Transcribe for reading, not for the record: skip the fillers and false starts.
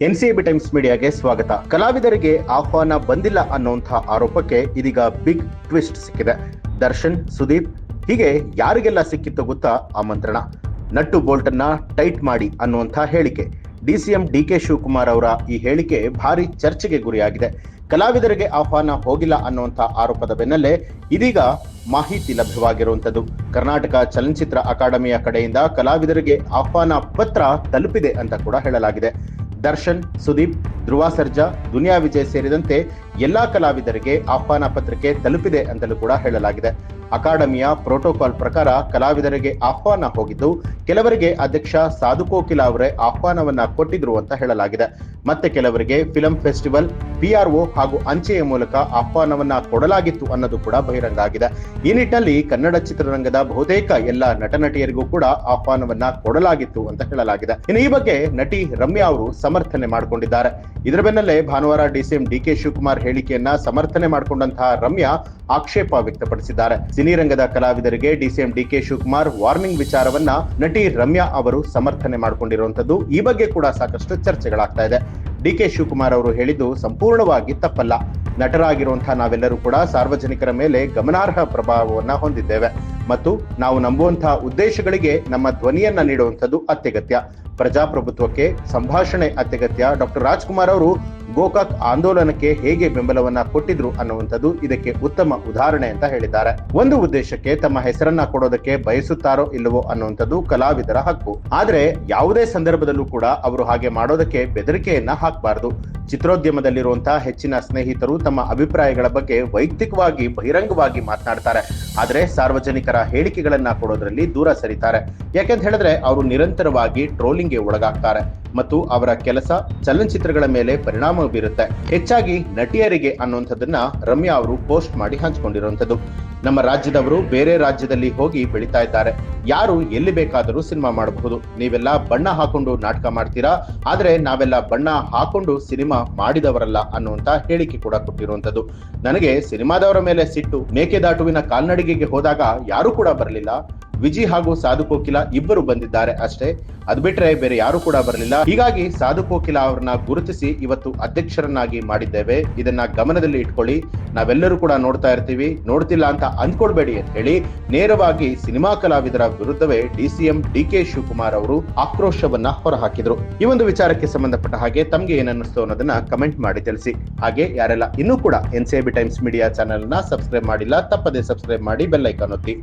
NCB times ಮೀಡಿಯಾಗೆ ಸ್ವಾಗತ. ಕಲಾವಿದರಿಗೆ ಆಹ್ವಾನ ಬಂದಿಲ್ಲ ಅನ್ನುವಂತಹ ಆರೋಪಕ್ಕೆ ಇದೀಗ ಬಿಗ್ ಟ್ವಿಸ್ಟ್ ಸಿಕ್ಕಿದೆ. ದರ್ಶನ್, ಸುದೀಪ್ ಹೀಗೆ ಯಾರಿಗೆಲ್ಲ ಸಿಕ್ಕಿತ್ತು ಗೊತ್ತಾ ಆಮಂತ್ರಣ? ನಟ್ಟು ಬೋಲ್ಟ್ ಅನ್ನ ಟೈಟ್ ಮಾಡಿ ಅನ್ನುವಂತಹ ಹೇಳಿಕೆ. ಡಿಸಿಎಂ ಡಿಕೆ ಶಿವಕುಮಾರ್ ಅವರ ಈ ಹೇಳಿಕೆ ಭಾರಿ ಚರ್ಚೆಗೆ ಗುರಿಯಾಗಿದೆ. ಕಲಾವಿದರಿಗೆ ಆಹ್ವಾನ ಹೋಗಿಲ್ಲ ಅನ್ನುವಂಥ ಆರೋಪದ ಬೆನ್ನಲ್ಲೇ ಇದೀಗ ಮಾಹಿತಿ ಲಭ್ಯವಾಗಿರುವಂಥದ್ದು. ಕರ್ನಾಟಕ ಚಲನಚಿತ್ರ ಅಕಾಡೆಮಿಯ ಕಡೆಯಿಂದ ಕಲಾವಿದರಿಗೆ ಆಹ್ವಾನ ಪತ್ರ ತಲುಪಿದೆ ಅಂತ ಕೂಡ ಹೇಳಲಾಗಿದೆ. ದರ್ಶನ್, ಸುದೀಪ್, ಧ್ರುವ ಸರ್ಜಾ, ದುನಿಯಾ ವಿಜಯ್ ಸೇರಿದಂತೆ ಎಲ್ಲಾ ಕಲಾವಿದರಿಗೆ ಆಹ್ವಾನ ಪತ್ರಿಕೆ ತಲುಪಿದೆ ಅಂತಲೂ ಕೂಡ ಹೇಳಲಾಗಿದೆ. ಅಕಾಡೆಮಿಯ ಪ್ರೋಟೋಕಾಲ್ ಪ್ರಕಾರ ಕಲಾವಿದರಿಗೆ ಆಹ್ವಾನ ಹೋಗಿದ್ದು, ಕೆಲವರಿಗೆ ಅಧ್ಯಕ್ಷ ಸಾಧು ಕೋಕಿಲ ಅವರೇ ಆಹ್ವಾನವನ್ನ ಕೊಟ್ಟಿದ್ರು ಅಂತ ಹೇಳಲಾಗಿದೆ. ಮತ್ತೆ ಕೆಲವರಿಗೆ ಫಿಲಂ ಫೆಸ್ಟಿವಲ್, PRO ಹಾಗೂ ಅಂಚೆಯ ಮೂಲಕ ಆಹ್ವಾನವನ್ನ ಕೊಡಲಾಗಿತ್ತು ಅನ್ನೋದು ಕೂಡ ಬಹಿರಂಗ ಆಗಿದೆ. ಈ ನಿಟ್ಟಿನಲ್ಲಿ ಕನ್ನಡ ಚಿತ್ರರಂಗದ ಬಹುತೇಕ ಎಲ್ಲ ನಟನಟಿಯರಿಗೂ ಕೂಡ ಆಹ್ವಾನವನ್ನ ಕೊಡಲಾಗಿತ್ತು ಅಂತ ಹೇಳಲಾಗಿದೆ. ಇನ್ನು ಈ ಬಗ್ಗೆ ನಟಿ ರಮ್ಯಾ ಅವರು ಸಮರ್ಥನೆ ಮಾಡಿಕೊಂಡಿದ್ದಾರೆ. ಇದರ ಬೆನ್ನಲ್ಲೇ ಭಾನುವಾರ ಡಿಸಿಎಂ ಡಿಕೆ ಶಿವಕುಮಾರ್ ಹೇಳಿಕೆಯನ್ನ ಸಮರ್ಥನೆ ಮಾಡಿಕೊಂಡಂತಹ ರಮ್ಯಾ ಆಕ್ಷೇಪ ವ್ಯಕ್ತಪಡಿಸಿದ್ದಾರೆ. ಸಿನಿರಂಗದ ಕಲಾವಿದರಿಗೆ ಡಿಸಿಎಂ ಡಿಕೆ ಶಿವಕುಮಾರ್ ವಾರ್ನಿಂಗ್ ವಿಚಾರವನ್ನ ನಟಿ ರಮ್ಯಾ ಅವರು ಸಮರ್ಥನೆ ಮಾಡಿಕೊಂಡಿರುವಂತದ್ದು. ಈ ಬಗ್ಗೆ ಕೂಡ ಸಾಕಷ್ಟು ಚರ್ಚೆಗಳಾಗ್ತಾ ಇದೆ. ಡಿಕೆ ಶಿವಕುಮಾರ್ ಅವರು ಹೇಳಿದ್ದು ಸಂಪೂರ್ಣವಾಗಿ ತಪ್ಪಲ್ಲ. ನಟರಾಗಿರುವಂತಹ ನಾವೆಲ್ಲರೂ ಕೂಡ ಸಾರ್ವಜನಿಕರ ಮೇಲೆ ಗಮನಾರ್ಹ ಪ್ರಭಾವವನ್ನ ಹೊಂದಿದ್ದೇವೆ ಮತ್ತು ನಾವು ನಂಬುವಂತಹ ಉದ್ದೇಶಗಳಿಗೆ ನಮ್ಮ ಧ್ವನಿಯನ್ನ ನೀಡುವಂಥದ್ದು ಅತ್ಯಗತ್ಯ. ಪ್ರಜಾಪ್ರಭುತ್ವಕ್ಕೆ ಸಂಭಾಷಣೆ ಅತ್ಯಗತ್ಯ. ಡಾಕ್ಟರ್ ರಾಜ್ಕುಮಾರ್ ಅವರು ಗೋಕಾಕ್ ಆಂದೋಲನಕ್ಕೆ ಹೇಗೆ ಬೆಂಬಲವನ್ನ ಕೊಟ್ಟಿದ್ರು ಅನ್ನುವಂಥದ್ದು ಇದಕ್ಕೆ ಉತ್ತಮ ಉದಾಹರಣೆ ಅಂತ ಹೇಳಿದ್ದಾರೆ. ಒಂದು ಉದ್ದೇಶಕ್ಕೆ ತಮ್ಮ ಹೆಸರನ್ನ ಕೊಡೋದಕ್ಕೆ ಬಯಸುತ್ತಾರೋ ಇಲ್ಲವೋ ಅನ್ನುವಂಥದ್ದು ಕಲಾವಿದರ ಹಕ್ಕು. ಆದ್ರೆ ಯಾವುದೇ ಸಂದರ್ಭದಲ್ಲೂ ಕೂಡ ಅವರು ಹಾಗೆ ಮಾಡೋದಕ್ಕೆ ಬೆದರಿಕೆಯನ್ನ ಹಾಕಬಾರದು. ಚಿತ್ರೋದ್ಯಮದಲ್ಲಿರುವಂತಹ ಹೆಚ್ಚಿನ ಸ್ನೇಹಿತರು ತಮ್ಮ ಅಭಿಪ್ರಾಯಗಳ ಬಗ್ಗೆ ವೈಯಕ್ತಿಕವಾಗಿ ಬಹಿರಂಗವಾಗಿ ಮಾತನಾಡ್ತಾರೆ. ಆದ್ರೆ ಸಾರ್ವಜನಿಕರ ಹೇಳಿಕೆಗಳನ್ನ ಕೊಡೋದ್ರಲ್ಲಿ ದೂರ ಸರಿತಾರೆ. ಯಾಕೆಂತ ಹೇಳಿದ್ರೆ ಅವರು ನಿರಂತರವಾಗಿ ಟ್ರೋಲಿಂಗ್ಗೆ ಒಳಗಾಗ್ತಾರೆ ಮತ್ತು ಅವರ ಕೆಲಸ ಚಲನಚಿತ್ರಗಳ ಮೇಲೆ ಪರಿಣಾಮ ಬೀರುತ್ತೆ. ಹೆಚ್ಚಾಗಿ ನಟಿಯರಿಗೆ ಅನ್ನುವಂಥದ್ದನ್ನ ರಮ್ಯಾ ಅವರು ಪೋಸ್ಟ್ ಮಾಡಿ ಹಂಚಿಕೊಂಡಿರುವಂಥದ್ದು. ನಮ್ಮ ರಾಜ್ಯದವರು ಬೇರೆ ರಾಜ್ಯದಲ್ಲಿ ಹೋಗಿ ಬೆಳೀತಾ ಇದ್ದಾರೆ. ಯಾರು ಎಲ್ಲಿ ಬೇಕಾದರೂ ಸಿನಿಮಾ ಮಾಡಬಹುದು. ನೀವೆಲ್ಲ ಬಣ್ಣ ಹಾಕೊಂಡು ನಾಟಕ ಮಾಡ್ತೀರಾ, ಆದ್ರೆ ನಾವೆಲ್ಲ ಬಣ್ಣ ಹಾಕೊಂಡು ಸಿನಿಮಾ ಮಾಡಿದವರಲ್ಲ ಅನ್ನುವಂತ ಹೇಳಿಕೆ ಕೂಡ ಕೊಟ್ಟಿರುವಂತದ್ದು. ನನಗೆ ಸಿನಿಮಾದವರ ಮೇಲೆ ಸಿಟ್ಟು. ಮೇಕೆದಾಟುವಿನ ಕಾಲ್ನಡಿಗೆಗೆ ಹೋದಾಗ ಯಾರು ಕೂಡ ಬರಲಿಲ್ಲ. ವಿಜಿ ಹಾಗೂ ಸಾಧು ಕೋಕಿಲ ಇಬ್ಬರು ಬಂದಿದ್ದಾರೆ ಅಷ್ಟೇ. ಅದು ಬಿಟ್ರೆ ಬೇರೆ ಯಾರು ಕೂಡ ಬರಲಿಲ್ಲ. ಹೀಗಾಗಿ ಸಾಧು ಕೋಕಿಲ ಅವರನ್ನ ಗುರುತಿಸಿ ಇವತ್ತು ಅಧ್ಯಕ್ಷರನ್ನಾಗಿ ಮಾಡಿದ್ದೇವೆ. ಇದನ್ನ ಗಮನದಲ್ಲಿ ಇಟ್ಕೊಳ್ಳಿ. ನಾವೆಲ್ಲರೂ ಕೂಡ ನೋಡ್ತಾ ಇರ್ತೀವಿ, ನೋಡ್ತಿಲ್ಲ ಅಂತ ಅಂದ್ಕೊಳ್ಬೇಡಿ ಅಂತ ಹೇಳಿ ನೇರವಾಗಿ ಸಿನಿಮಾ ಕಲಾವಿದರ ವಿರುದ್ಧವೇ ಡಿಸಿಎಂ ಡಿಕೆ ಶಿವಕುಮಾರ್ ಅವರು ಆಕ್ರೋಶವನ್ನ ಹೊರಹಾಕಿದ್ರು. ಈ ಒಂದು ವಿಚಾರಕ್ಕೆ ಸಂಬಂಧಪಟ್ಟ ಹಾಗೆ ತಮ್ಗೆ ಏನನ್ನಿಸ್ತು ಅನ್ನೋದನ್ನ ಕಮೆಂಟ್ ಮಾಡಿ ತಿಳಿಸಿ. ಹಾಗೆ ಯಾರೆಲ್ಲ ಇನ್ನೂ ಕೂಡ ಎನ್ಸಿಬಿ ಟೈಮ್ಸ್ ಮೀಡಿಯಾ ಚಾನೆಲ್ ನ ಸಬ್ಸ್ಕ್ರೈಬ್ ಮಾಡಿಲ್ಲ, ತಪ್ಪದೆ ಸಬ್ಸ್ಕ್ರೈಬ್ ಮಾಡಿ, ಬೆಲ್ ಐಕಾನ್ ಒತ್ತಿ.